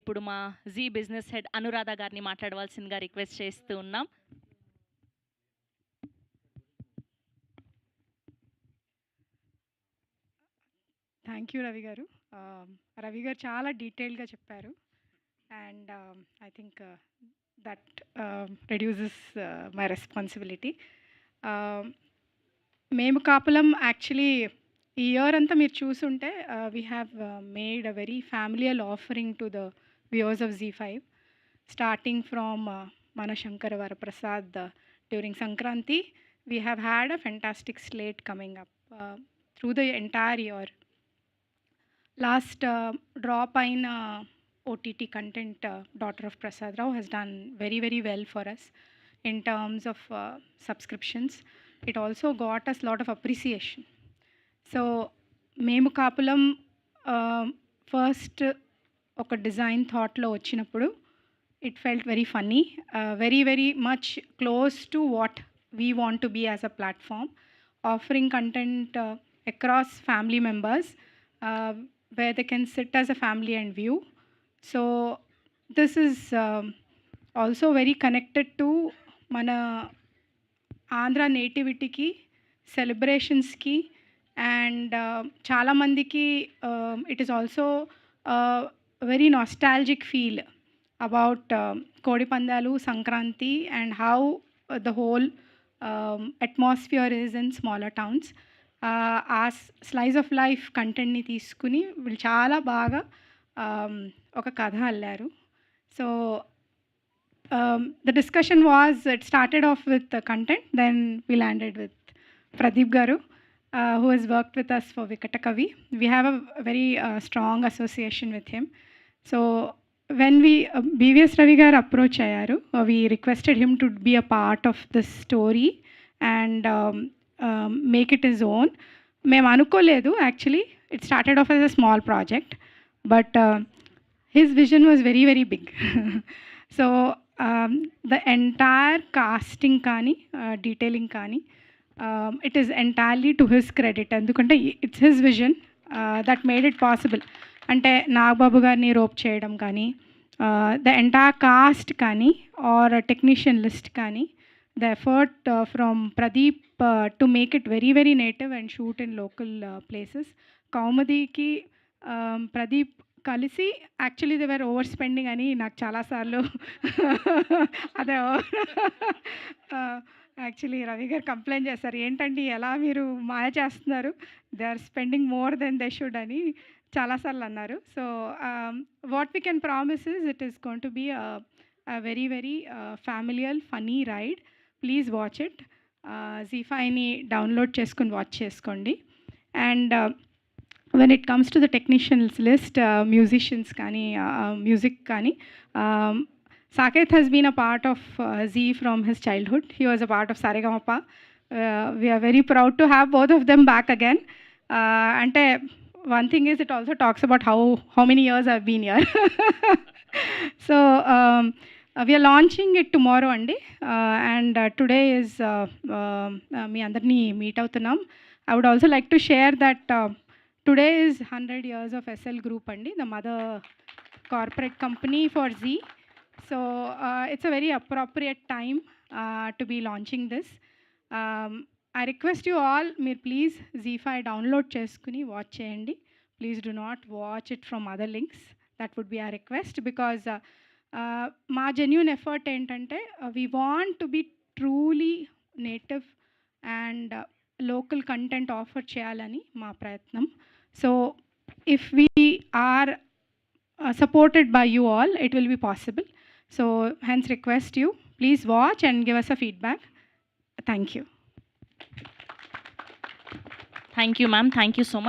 ఇప్పుడు మా G business head Anuradha గారిని మాట్లాడవలసిందిగా రిక్వెస్ట్ చేస్తూ ఉన్నాం. థ్యాంక్ యూ రవి గారు. రవి గారు చాలా డీటెయిల్గా చెప్పారు. And I think that reduces my responsibility. మేము కాపులం యాక్చువల్లీ ఈ ఇయర్ అంతా మీరు చూసుంటే we have made a very familial offering to the viewers of Z5, starting from Manashankar Varaprasad during Sankranti. We have had a fantastic slate coming up through the entire year. Last drop in OTT content, Daughter of Prasad Rao has done very, very well for us in terms of subscriptions. It also got us a lot of appreciation. So, మేము కాపులం first ఒక design థాట్లో వచ్చినప్పుడు it felt very funny, very very much close to what we want to be as a platform, offering content across family members where they can sit as a family and view. So this is also very connected to mana Andhra nativity ki, celebrations ki, and chala mandiki it is also a very nostalgic feel about Kodi Pandalu, Sankranti, and how the whole atmosphere is in smaller towns. ఆ slice of life కంటెంట్ని తీసుకుని వీళ్ళు చాలా బాగా ఒక కథ అల్లారు. So the discussion was, it started off with content, then we landed with Pradeep garu who has worked with us for Vikatakavi. We have a very strong association with him. So when we BVS Ravi garu approach ayyaru, we requested him to be a part of this story and make it his own. మేము అనుకోలేదు actually, it started off as a small project, but his vision was very very big. So the entire casting కానీ detailing కానీ it is entirely to his credit. ఎందుకంటే it's his vision that made it possible. అంటే నాగబాబు గారిని rope చేయడం కానీ, the entire cast కానీ, or technician list కానీ, the effort from Pradeep to make it very, very native and shoot in local places. Kaumadi ki Pradeep kalisi, actually they were overspending ani నాకు చాలాసార్లు అదే actually Ravi గారు complaint చేస్తారు, ఏంటండి ఎలా మీరు మాయ చేస్తున్నారు, they are spending more than they should అని చాలాసార్లు అన్నారు. So what we can promise is it is going to be a very, very familial, funny ride. Please watch it. Z5ని డౌన్లోడ్ చేసుకుని వాచ్ చేసుకోండి. And when it comes to the technicians list, musicians కానీ, music కానీ, Saket has been a part of Z from his childhood. He was a part of Saregama. We are very proud to have both of them back again. Ante one thing is, it also talks about how many years I've been here. So we are launching it tomorrow andi, and today is మీ అందరినీ meet అవుతున్నాం. I would also like to share that today is 100 years of SL Group andi, the mother corporate company for Z. So it's a very appropriate time to be launching this. I request you all, మీరు please Z5 download చేసుకుని watch చేయండి. Please do not watch it from other links. That would be our request, because మా genuine effort ఏంటంటే, we want to be truly native and local content offer చేయాలని మా ప్రయత్నం. So if we are supported by you all, it will be possible. So hence request you, please watch and give us a feedback. Thank you. Thank you ma'am, thank you so much.